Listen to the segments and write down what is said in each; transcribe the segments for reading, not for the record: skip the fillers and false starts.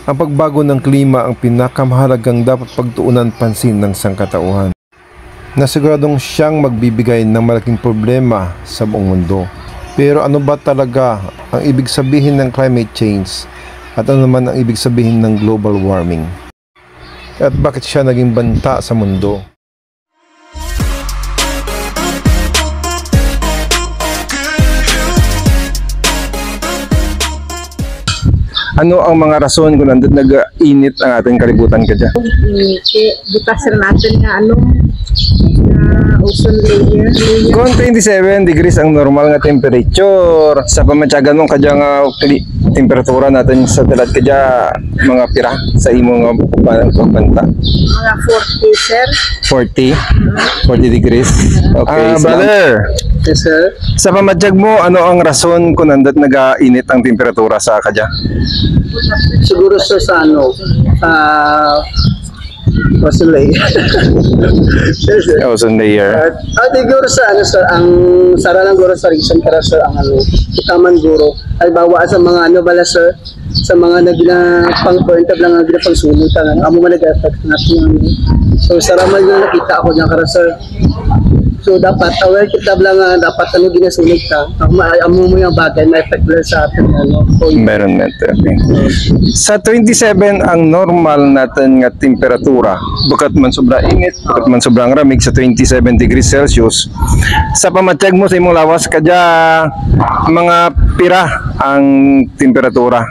Ang pagbago ng klima ang pinakamahalagang dapat pagtuunan pansin ng sangkatauhan, na siguradong siyang magbibigay ng malaking problema sa buong mundo. Pero ano ba talaga ang ibig sabihin ng climate change at ano naman ang ibig sabihin ng global warming? At bakit siya naging banta sa mundo? Ano ang mga rason kung nandun nag-init ang ating kalibutan ka dyan? Butas na natin nga ozone layer. Kung 27 degrees ang normal nga temperature, sa pamatyagan mong kadya nga temperatura natin sa dalat kadya mga pira sa imo nga pagbanta? Mga 40, sir. 40 degrees. Okay, brother. Yes, sir. Sa pamatyag mo, ano ang rason kung nandun nag-init ang temperatura sa kadya? Siguro sir sa ozone layer. Ozone layer. Siguro sa sir, ang sara lang guro sa reason para sir ang ikaman guro ay bawa sa mga bala sir, sa mga pang point of lang nagina pang sunutan amo man nag-affect natin. So sara man yung nakita ako niya kara sir. So dapat aware kita lang dapat ginasunod ka. Amo mo yung bagay na effect lang sa atin environment. Okay. Sa 27 ang normal natin nga temperatura, bukat man sobra init, bukat man sobrang ramig sa 27 degrees Celsius. Sa pamatyag mo sa imong lawas kadya mga pira ang temperatura.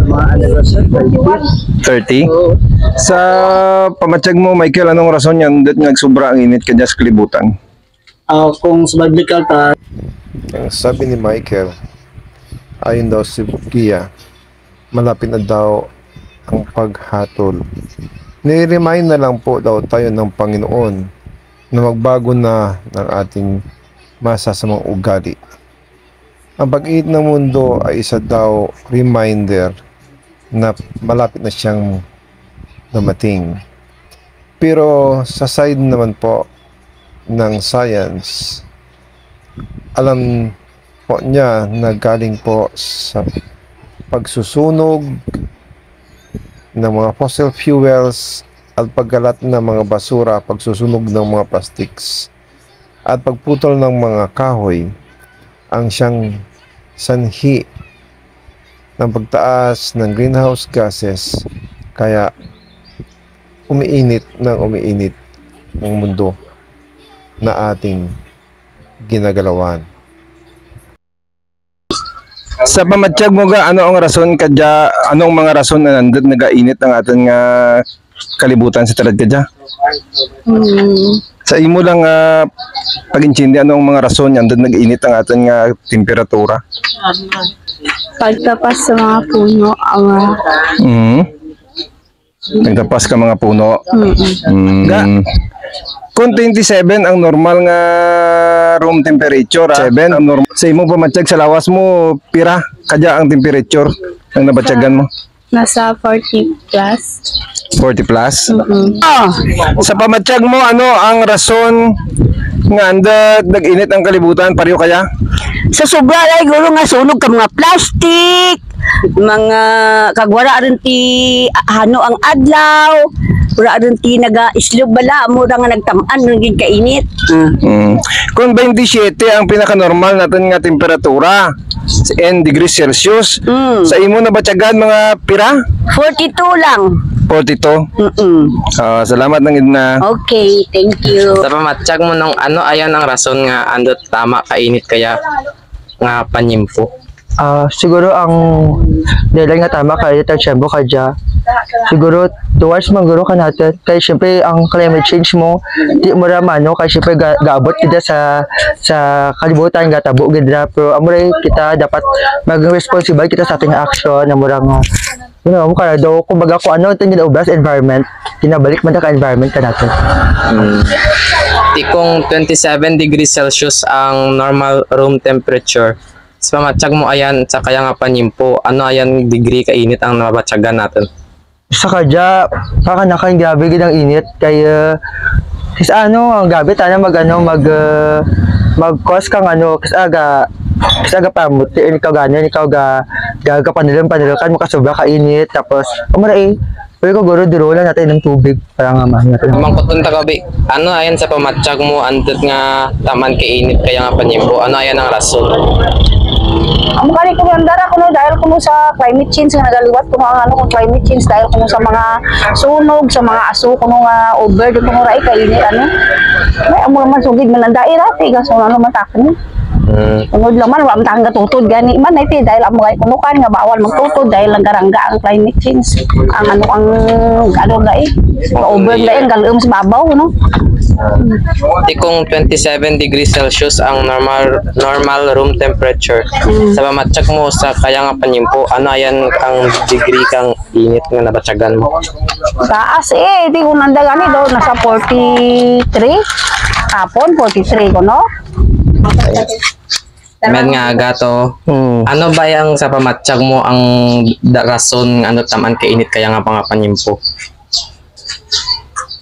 Mga 30? Sa pamatsyag mo, Michael, anong rason yan dat nagsobra ang init kadya sa kalibutan? Kung sa biblical ta, ang sabi ni Michael, ayon daw si Kia, malapit na daw ang paghatol. Nire-remind na lang po daw tayo ng Panginoon na magbago na ng ating masasamang ugali. Ang pag-init ng mundo ay isa daw reminder na malapit na siyang dumating. Pero sa side naman po ng science, alam po niya na galing po sa pagsusunog ng mga fossil fuels at paggalat ng mga basura, pagsusunog ng mga plastics at pagputol ng mga kahoy ang siyang sanhi ng pagtaas ng greenhouse gases, kaya umiinit ang mundo na ating ginagalawan. Sa pamatsyag mo ga, ano ang rason kadya, anong mga rason na nandun nagainit ang ating kalibutan sa talad kadya? Sa imo lang pag-intindi, anong mga rason nandun nag-init ang ating temperatura? Pagtapas sa mga puno, Nagtapas ka mga puno. Kung 27 ang normal nga room temperature, 7 ang normal. Sa imo pamatsyag sa lawas mo, pira kadya ang temperature ang nabatyagan mo? Nasa 40 plus. 40 plus? Sa pamatsyag mo, ano ang rason nga nag-init ang kalibutan? Pareho kaya? Sa sobra ay gulo nga sunog ka mga plastic, mga kagwara rin ti hano ang adlaw, wala rin ti naga-islog bala, mura nga nagtamaan, naging kainit. Kung 27 ang pinaka-normal natin nga temperatura, 10 degrees Celsius, sa imo na batyagan mga pira? 42 lang. 42? Salamat ng idna. Okay, thank you. Sa pamatsyag mo nung ayan ang rason nga andot tama kainit kaya nga panyimpo. Siguro ang dahilan nga tama kaya tiyempo kadya. Siguro towards mangguro ka natin. Kaya syempre ang climate change mo di mo ramano kaya syempre gaabot kita sa kalibutan nga tabo gidra, pero amuray kita dapat maging responsible kita sa ating action na mura nga mo kaya daw kumbaga kung ano ito ginaubras environment, kinabalik man ka environment ka natin. Kung 27 degrees Celsius ang normal room temperature, sa pamatsyag mo ayan sa kaya nga panyimpo, ano ayan degree kainit ang nabatyagan natin? Sa kadya, pakanakan grabe gid ang init kaya kasi ang gabi tana mag-cause kang kasi aga Basta gapamot, ikaw ganon, ikaw panilang-panilakan mo kasobra kainit, tapos, pwede ko guro dirola natin ng tubig para nga natin. Mangkutun ta gabi. Ano ayan sa pamatsyag mo andot nga taman kainit kaya nga panimpo? Ano ayan ang rason? Ang kali ko mandara kuno dahil kuno sa climate change nga nagaliwat kuno ang ano kung climate change dahil kuno sa mga sunog sa mga aso kuno nga over dito kuno rai kainit ano. May amo man sugid man ang daira tiga so ano man takon. Tungod lang man, wala matang tutod gani man iti dahil amo kay kunukan nga bawal magtutod dahil nagkarangga ang climate change. Ang ano gai, over dahil galum sa babaw no. Di kung 27 degrees Celsius ang normal room temperature. Sa pamatsyag mo sa kaya nga panimpo, ano ayan ang degree kang init nga nabatyagan mo? Taas di ko nanda gani daw nasa 43. Kapon 43 ko no. Med nga gato. Ano ba yung sa pamatsyag mo ang rason nga ano taman kainit kaya nga pangapanimpo?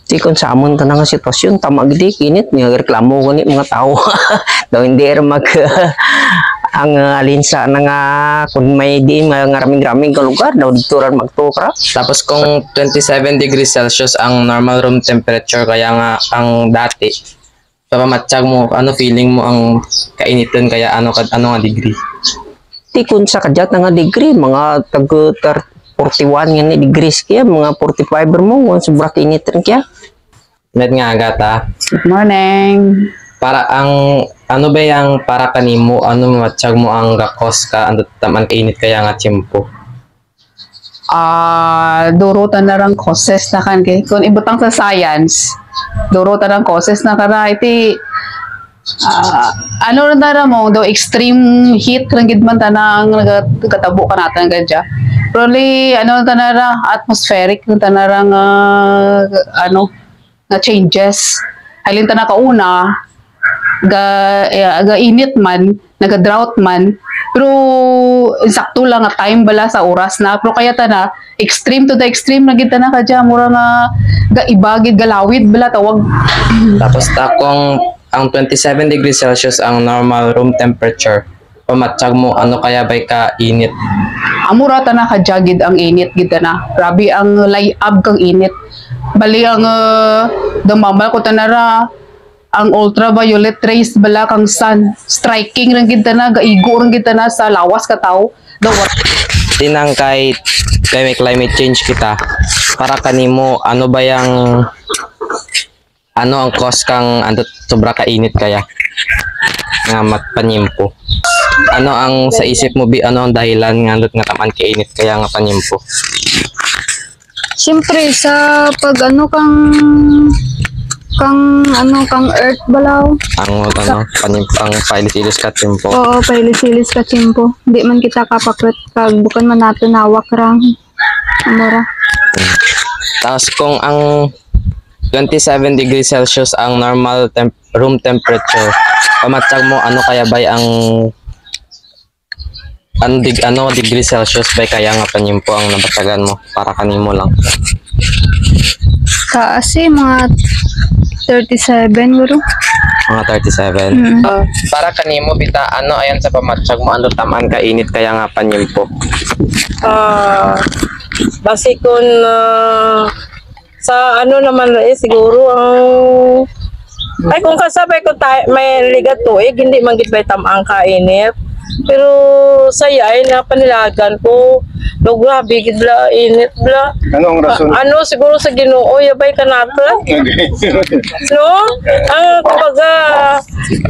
Di kung sa amon tanang nga sitwasyon tamag di kinit nga reklamo ko ni mga tao daw hindi mag ang alinsa na nga kung may di nga raming-raming ka lugar daw dito ran magtukra. Tapos kung 27 degrees Celsius ang normal room temperature kaya nga ang dati sa pamatsyag mo, ano feeling mo ang kainitan kaya ano nga degree? Di kung sa kadyat na nga degree mga tag 41 nga ni degrees kaya mga 45 mo kung sobra kinit rin kaya. Med nga agata. Good morning. Para ang ano ba yang para kanimo ano mamatsyag mo ang gakos ka ano taman kainit kaya nga tiyempo? Durutan na lang causes na kan kay kung ibutang sa science durutan ang causes na kara iti ano na mo do extreme heat lang gid man tanang nagkatabo ka natin gadya probably ano tanara atmospheric ng tanarang ano na changes halin tanaka una ga init man naga-drought man pero insakto lang nga time bala sa oras na pero kaya tana extreme to the extreme na gid na kadya mura nga ga ibagid galawid bala tawag. Tapos kung ang 27 degrees Celsius ang normal room temperature pamatsyag mo ano kaya bay ka init? Amura ta na kadyagid ang init gid na grabe ang layab kang init bali ang damamal ko tanara ang ultraviolet rays bala kang sun striking ring gid na gaigo ring gid na sa lawas ka tao Tinang kahit may climate change kita para kanimo ano ba yang ano ang cause kang andot sobra kainit kaya nga matpanimpo? Ano ang sa isip mo ano ang dahilan nga andot nga taman kainit kaya nga panimpo? Siyempre sa pag ano kang earth balaw. Ang panimpo ang pailis-ilis ka timpo. Oo, pailisilis ka timpo. Di man kita kapakret kag bukan man nato nawak rang. Amora. Tapos kung ang 27 degrees Celsius ang normal room temperature, pamatsyag mo ano kaya bay ang degree Celsius bay kaya nga panimpo ang nabatyagan mo para kanimo lang? Kasi mga 37 guro. Mga 37. Para kanimo bita ano ayan sa pamatsyag mo ano taman kainit kaya nga panimpo? Basi kung sa ano naman siguro ang ay kung kasabay ko may ligat tuig hindi man gid bay tamang kainit pero saya ay napanilagan ko no grabe gid bla init bla Ano ang rason? ano siguro sa Ginoo yabay kanata no ang kumbaga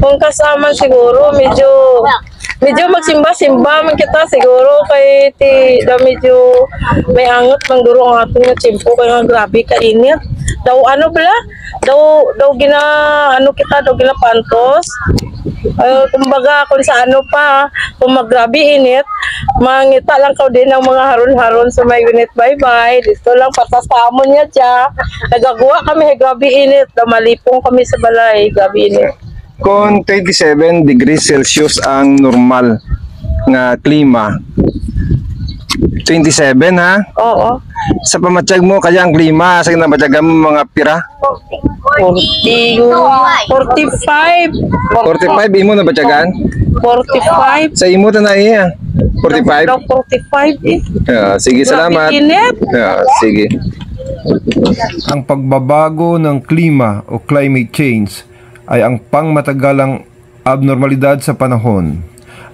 kung kasama siguro medyo magsimba-simba man kita siguro kay ti da medyo may angot mangguro ang aton nga tiyempo kay nga grabe ka init daw ano bala daw gina ano kita daw gina pantos kumbaga kung sa ano pa kung maggrabe init mangita lang ka din ang mga haron-haron sa may unit bye-bye dito lang patas sa amon niya tiya nagagawa kami grabe init daw malipong kami sa balay grabe init. Kung 27 degrees Celsius ang normal nga klima, 27 ha? Oo. sa pamatyag mo kaya ang klima sa namatyagan mo mga pira? 45. 45 imo na batyagan? 45. Sa imo ta na iya. 45? Daw 45 eh. Sige, salamat. Grabe init. Sige. Ang pagbabago ng klima o climate change ay ang pangmatagalang abnormalidad sa panahon.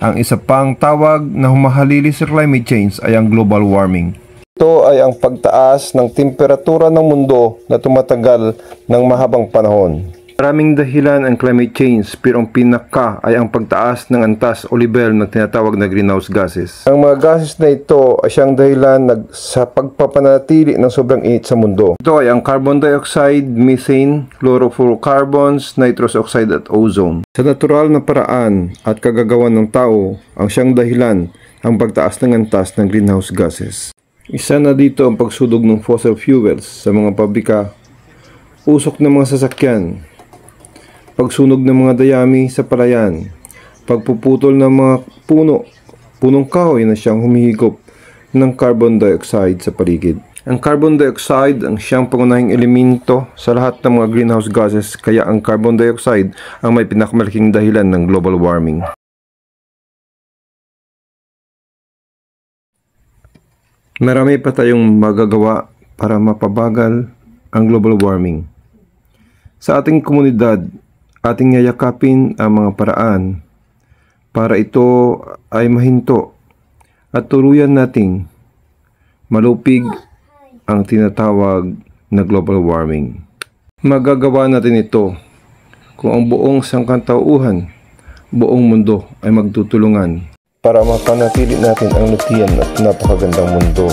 Ang isa pang tawag na humahalili sa climate change ay ang global warming. Ito ay ang pagtaas ng temperatura ng mundo na tumatagal ng mahabang panahon. Maraming dahilan ang climate change pero ang pinaka ay ang pagtaas ng antas o level na tinatawag na greenhouse gases. Ang mga gases na ito ay siyang dahilan sa pagpapanatili ng sobrang init sa mundo. Ito ay ang carbon dioxide, methane, chlorofluorocarbons, nitrous oxide at ozone. Sa natural na paraan at kagagawan ng tao, ang siyang dahilan ang pagtaas ng antas ng greenhouse gases. Isa na dito ang pagsunog ng fossil fuels sa mga pabrika, usok ng mga sasakyan, pagsunog ng mga dayami sa palayan, pagpuputol ng mga punong kahoy na siyang humihigop ng carbon dioxide sa paligid. Ang carbon dioxide ang siyang pangunahing elemento sa lahat ng mga greenhouse gases, kaya ang carbon dioxide ang may pinakamalaking dahilan ng global warming. Marami pa tayong magagawa para mapabagal ang global warming. Sa ating komunidad, ating yayakapin ang mga paraan para ito ay mahinto at tuluyan nating malupig ang tinatawag na global warming. Magagawa natin ito kung ang buong sangkatauhan, buong mundo ay magtutulungan para mapanatili natin ang lutian at napakagandang mundo.